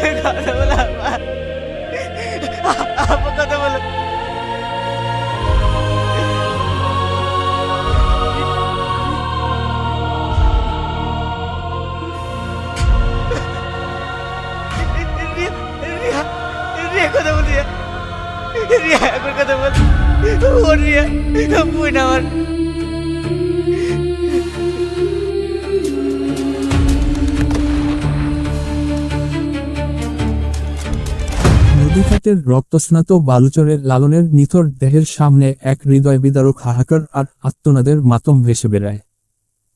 কথা বলো আব্বা, আব্বা কথা বলো। রিয়া, রিয়া, রিয়া কথা বল, রিয়া, রিয়া একবার কথা বল। ও রিয়া, বোন আমার। নদীঘাটের রক্তস্নাত বালুচরের লালনের নিথর দেহের সামনে এক হৃদয় বিদারক হাহাকার আর আত্মনাদের মাতম ভেসে বেড়ায়।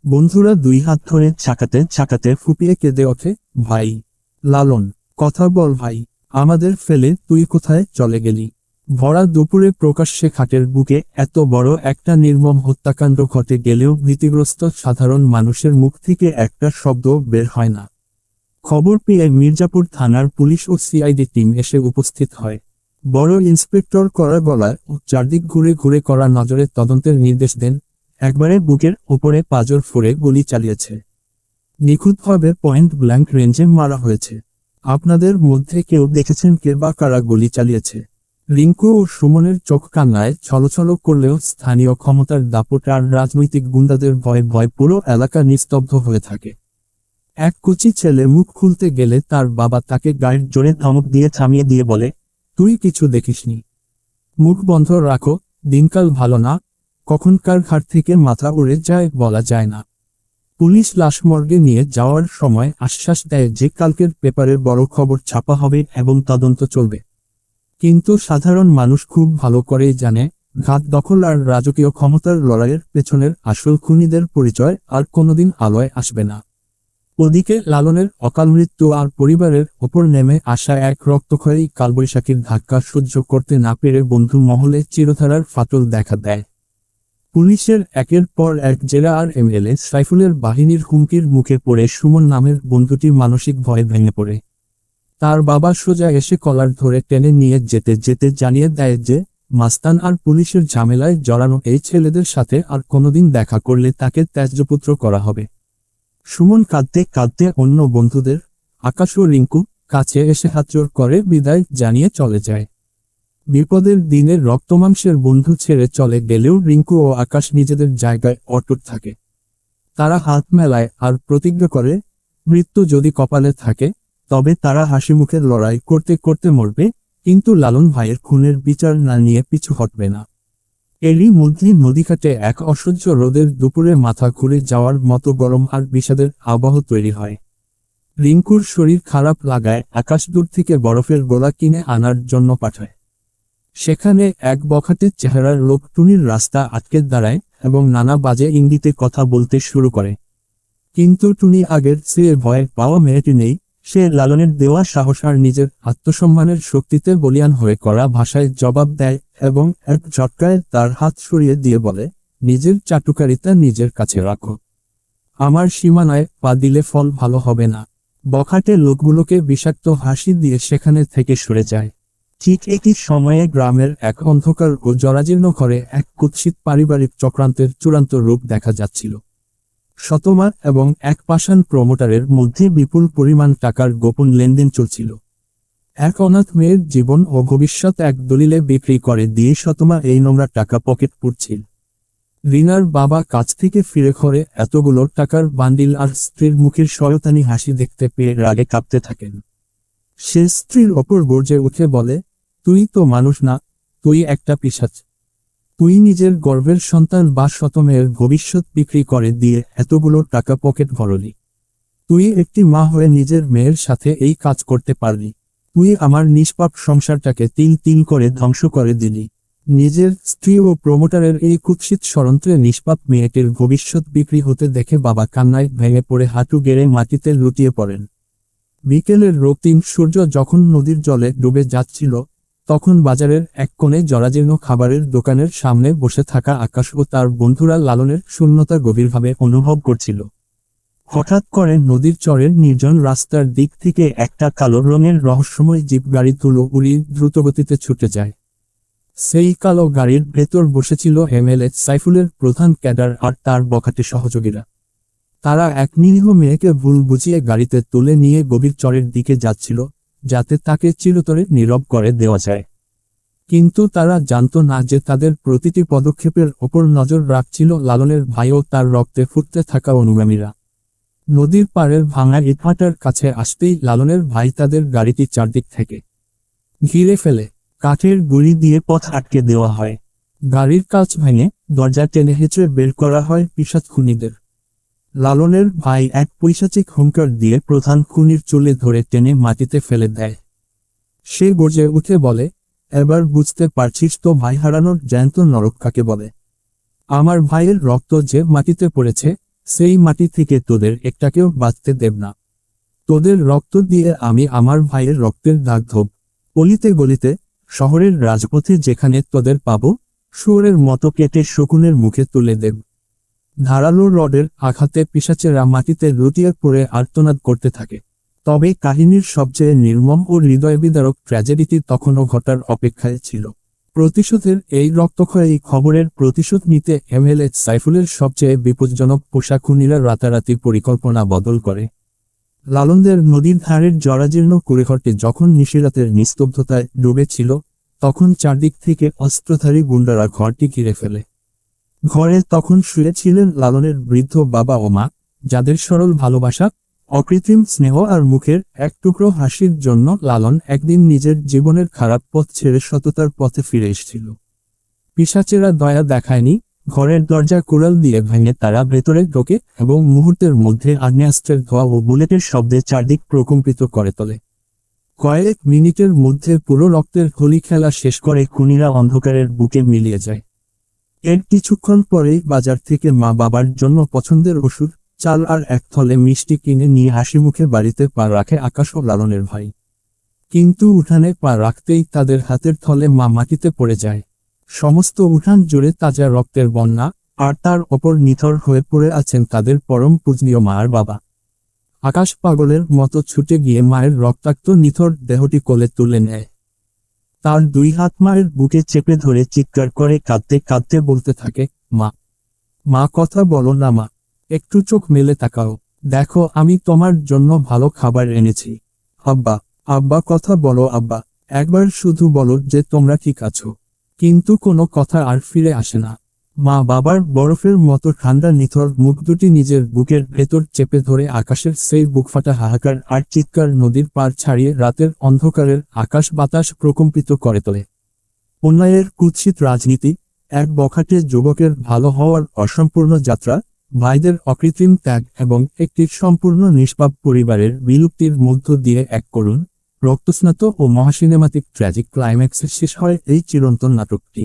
বন্ধুরা দুই হাত ধরে চাকাতে চাকাতে ফুপিয়ে কেঁদে ওঠে, ভাই লালন, কথা বল ভাই, আমাদের ফেলে তুই কোথায় চলে গেলি? ভরা দুপুরে প্রকাশ্যে খাটের বুকে এত বড় একটা নির্মম হত্যাকাণ্ড ঘটে গেলেও ভীতিগ্রস্ত সাধারণ মানুষের মুখ থেকে একটা শব্দ বের হয় না। খবর পেয়ে মির্জাপুর থানার পুলিশ ও সিআইডি টিম এসে উপস্থিত হয়। বড় ইন্সপেক্টর করা গলায় ও চারদিক ঘুরে ঘুরে করা নজরে তদন্তের নির্দেশ দেন। একবারে বুকের ওপরে পাঁজর ফুঁড়ে গুলি চালিয়েছে, নিখুঁতভাবে পয়েন্ট ব্ল্যাঙ্ক রেঞ্জে মারা হয়েছে। আপনাদের মধ্যে কেউ দেখেছেন কে বা কারা গুলি চালিয়েছে? রিঙ্কু ও সুমনের চোখ কান্নায় ছলছল করলেও স্থানীয় ক্ষমতার দাপট আর রাজনৈতিক গুন্ডাদের ভয়ে ভয় পুরো এলাকা নিস্তব্ধ হয়ে থাকে। এক কুচি ছেলে মুখ খুলতে গেলে তার বাবা তাকে গায়ের জোরে ধমক দিয়ে থামিয়ে দিয়ে বলে, তুই কিছু দেখিসনি, মুখ বন্ধ রাখো, দিনকাল ভালো না, কখন কার ঘাট থেকে মাথা উড়ে যায় বলা যায় না। পুলিশ লাশ মর্গে নিয়ে যাওয়ার সময় আশ্বাস দেয় যে কালকের পেপারে বড় খবর ছাপা হবে এবং তদন্ত চলবে। কিন্তু সাধারণ মানুষ খুব ভালো করেই জানে, ঘাট দখল আর রাজকীয় ক্ষমতার লড়াইয়ের পেছনের আসল খুনিদের পরিচয় আর কোনোদিন আলোয় আসবে না। ওদিকে লালনের অকাল মৃত্যু আর পরিবারের ওপর নেমে আসা এক রক্তক্ষয়ী কালবৈশাখীর ধাক্কা সহ্য করতে না পেরে বন্ধু মহলে চিরধারার ফাটল দেখা দেয়। পুলিশের একের পর এক জেরা আর এমএলএ সাইফুলের বাহিনীর হুমকির মুখে পড়ে সুমন নামের বন্ধুটি মানসিক ভয়ে ভেঙে পড়ে। তার বাবা সোজা এসে কলার ধরে টেনে নিয়ে যেতে যেতে জানিয়ে দেয় যে মাস্তান আর পুলিশের ঝামেলায় জড়ানো এই ছেলেদের সাথে আর কোনোদিন দেখা করলে তাকে ত্যায্যপুত্র করা হবে। সুমন কাঁদতে কাঁদতে অন্য বন্ধুদের, আকাশ ও রিঙ্কু কাছে এসে হাতজোড় করে বিদায় জানিয়ে চলে যায়। বিপদের দিনে রক্তমাংসের বন্ধু ছেড়ে চলে গেলেও রিঙ্কু ও আকাশ নিজেদের জায়গায় অটুট থাকে। তারা হাত মেলায় আর প্রতিজ্ঞা করে, মৃত্যু যদি কপালে থাকে তবে তারা হাসি মুখে লড়াই করতে করতে মরবে, কিন্তু লালন ভাইয়ের খুনের বিচার না নিয়ে পিছু হটবে না। এরই মধ্যে নদীঘাটে এক অসহ্য রোদের দুপুরে মাথা ঘুরে যাওয়ার মতো গরম আর বিষাদের আবহ তৈরি হয়। রিঙ্কুর শরীর খারাপ লাগায় আকাশ দূর থেকে বরফের গোলা কিনে আনার জন্য পাঠায়। সেখানে এক বখাটে চেহারার লোক টুনির রাস্তা আটকে দাঁড়ায় এবং নানা বাজে ইঙ্গিতে কথা বলতে শুরু করে। কিন্তু টুনি আগের চেয়ে ভয় পাওয়া মেয়েটি নেই। সে লালনের দেওয়া সাহস আর নিজের আত্মসম্মানের শক্তিতে বলিয়ান হয়ে করা ভাষায় জবাব দেয় এবং এক ঝটকায় তার হাত সরিয়ে দিয়ে বলে, নিজের চাটুকারিতা নিজের কাছে রাখো, আমার সীমানায় পা দিলে ফল ভালো হবে না। বখাটে লোকগুলোকে বিষাক্ত হাসি দিয়ে সেখানে থেকে সরে যায়। ঠিক একই সময়ে গ্রামের এক অন্ধকার ও জরাজীর্ণ ঘরে এক কুৎসিত পারিবারিক চক্রান্তের চূড়ান্ত রূপ দেখা যাচ্ছিল। শতমা এবং এক পাষাণ প্রমোটারের মধ্যে বিপুল পরিমাণ টাকার গোপন লেনদেন চলছিল। এক অনাথ মেয়ের জীবন ও ভবিষ্যৎ এক দলিলে বিক্রি করে দিয়ে শতমা এই নোংরা টাকা পকেট পুড়ছিল। রিনার বাবা কাছ থেকে ফিরে ঘরে এতগুলো টাকার বান্ডিল আর স্ত্রীর মুখের শয়তানি হাসি দেখতে পেয়ে রাগে কাঁপতে থাকেন। সে স্ত্রীর ওপর গর্জে উঠে বলে, তুই তো মানুষ না, তুই একটা পিশাচ। তুই নিজের গর্ভের সন্তান বা শতমের ভবিষ্যৎ বিক্রি করে দিয়ে এতগুলো টাকা পকেট ভরলি। তুই একটি মা হয়ে নিজের মেয়ের সাথে এই কাজ করতে পারলি। তুই আমার নিষ্পাপ সংসারটাকে তিল তিল করে ধ্বংস করে দিলি। নিজের স্ত্রী ও প্রমোটারের এই কুৎসিত ষড়যন্ত্রে নিষ্পাপ মেয়েটির ভবিষ্যৎ বিক্রি হতে দেখে বাবা কান্নায় ভেঙে পড়ে হাঁটু গেড়ে মাটিতে লুটিয়ে পড়েন। বিকেলের রক্তিম সূর্য যখন নদীর জলে ডুবে যাচ্ছিল, তখন বাজারের এক কোণে জরাজীর্ণ খাবারের দোকানের সামনে বসে থাকা আকাশ ও তার বন্ধুরা লালনের শূন্যতা গভীরভাবে অনুভব করছিল। হঠাৎ করে নদীর চরের নির্জন রাস্তার দিক থেকে একটা কালো রঙের রহস্যময় জিপ গাড়ি তুলো উড়িয়ে দ্রুতগতিতে ছুটে যায়। সেই কালো গাড়ির ভেতর বসেছিল এমএলএ সাইফুলের প্রধান ক্যাডার আর তার বখাটে সহযোগীরা। তারা এক নিরীহ মেয়েকে ভুল বুঝিয়ে গাড়িতে তুলে নিয়ে গভীর চরের দিকে যাচ্ছিল, যাতে তাকে চিরতরে নীরব করে দেওয়া যায়। কিন্তু তারা জানতো না যে তাদের প্রতিটি পদক্ষেপের ওপর নজর রাখছিল লালনের ভাই ও তার রক্তে ফুটতে থাকা অনুগামীরা। নদীর পাড়ের ভাঙা ইটভাটার কাছে আসতেই লালনের ভাই তাদের গাড়িটি চারদিক থেকে ঘিরে ফেলে। কাঠের গুঁড়ি দিয়ে পথ আটকে দেওয়া হয়। গাড়ির কাঁচ ভেঙে দরজা টেনে হেঁচড়ে বের করা হয় পিশাচ খুনিদের। লালনের ভাই এক পৈশাচিক হুঙ্কার দিয়ে প্রধান খুনির চুলে ধরে টেনে মাটিতে ফেলে দেয়। সে গর্জে উঠে বলে, এবার বুঝতে পারছিস তো ভাই হারানোর জ্যান্ত নরক কাকে বলে। আমার ভাইয়ের রক্ত যে মাটিতে পড়েছে, সেই মাটি থেকে তোদের একটাকেও বাঁচতে দেব না। তোদের রক্ত দিয়ে আমি আমার ভাইয়ের রক্তের দাগ ধোব। অলিতে গলিতে, শহরের রাজপথে যেখানে তোদের পাবো, শুয়োরের মতো কেটে শকুনের মুখে তুলে দেব। ধারালো রডের আঘাতে পিশাচেরা মাটিতে লুটিয়ে পড়ে আর্তনাদ করতে থাকে। তবে কাহিনীর সবচেয়ে নির্মম ও হৃদয়বিদারক ট্র্যাজেডিটি তখনও ঘটার অপেক্ষায় ছিল। প্রতিশোধের এই রক্তক্ষয়ী খবরের প্রতিশোধ নিতে এমএলএ সাইফুলের সবচেয়ে বিপজ্জনক পোশাক খুনিরা রাতারাতি পরিকল্পনা বদল করে। লালনদের নদীর ধারের জরাজীর্ণ কুড়েঘরটি যখন নিশিরাতের নিস্তব্ধতায় ডুবেছিল, তখন চারদিক থেকে অস্ত্রধারী গুন্ডারা ঘরটি ঘিরে ফেলে। ঘরে তখন শুয়েছিলেন লালনের বৃদ্ধ বাবা ও মা, যাদের সরল ভালোবাসা, অকৃত্রিম স্নেহ আর মুখের এক টুকরো হাসির জন্য লালন একদিন নিজের জীবনের খারাপ পথ ছেড়ে সততার পথে ফিরে এসেছিল। পিশাচেরা দয়া দেখায়নি। ঘরের দরজা কুড়াল দিয়ে ভেঙে তারা ভেতরে ঢোকে এবং মুহূর্তের মধ্যে আগ্নেয়াস্ত্রের ধোঁয়া ও বুলেটের শব্দে চারদিক প্রকম্পিত করে তোলে। কয়েক মিনিটের মধ্যে পুরো রক্তের হোলি খেলা শেষ করে খুনিরা অন্ধকারের বুকে মিলিয়ে যায়। এর কিছুক্ষণ পরেই বাজার থেকে মা বাবার জন্য পছন্দের ওষুধ, চাল আর এক থলে মিষ্টি কিনে নিয়ে হাসিমুখে বাড়িতে পা রাখে আকাশ ও লালনের ভাই। কিন্তু উঠানে পা রাখতেই তাদের হাতের থলে মা মাটিতে পড়ে যায়। সমস্ত উঠান জুড়ে তাজা রক্তের বন্যা, আর তার ওপর নিথর হয়ে পড়ে আছেন তাদের পরম পূজনীয় মা আর বাবা। আকাশ পাগলের মতো ছুটে গিয়ে মায়ের রক্তাক্ত নিথর দেহটি কোলে তুলে নেয়। তার দুই হাত মায়ের বুকে চেপে ধরে চিৎকার করে কাঁদতে কাঁদতে বলতে থাকে, মা, মা কথা বলো না মা, একটু চোখ মেলে তাকাও, দেখো আমি তোমার জন্য ভালো খাবার এনেছি। আব্বা, আব্বা কথা বলো আব্বা, একবার শুধু বলো যে তোমরা ঠিক আছো। কিন্তু কোনো কথা আর ফিরে আসে না। মা বাবার বরফের মতো ঠান্ডা নিথর মুখ দুটি নিজের বুকের ভেতর চেপে ধরে আকাশের সেই বুকফাটা হাহাকার আর চিৎকার নদীর পার ছাড়িয়ে রাতের অন্ধকারের আকাশ বাতাস প্রকম্পিত করে তোলে। অন্যায়ের কুৎসিত রাজনীতি, এক বখাটে যুবকের ভালো হওয়ার অসম্পূর্ণ যাত্রা, ভাইদের অকৃত্রিম ত্যাগ এবং একটি সম্পূর্ণ নিষ্পাপ পরিবারের বিলুপ্তির মধ্য দিয়ে এক করুণ, রক্তস্নাত ও মহাসিনেমাটিক ট্র্যাজিক ক্লাইম্যাক্সে শেষ হয় এই চিরন্তন নাটকটি।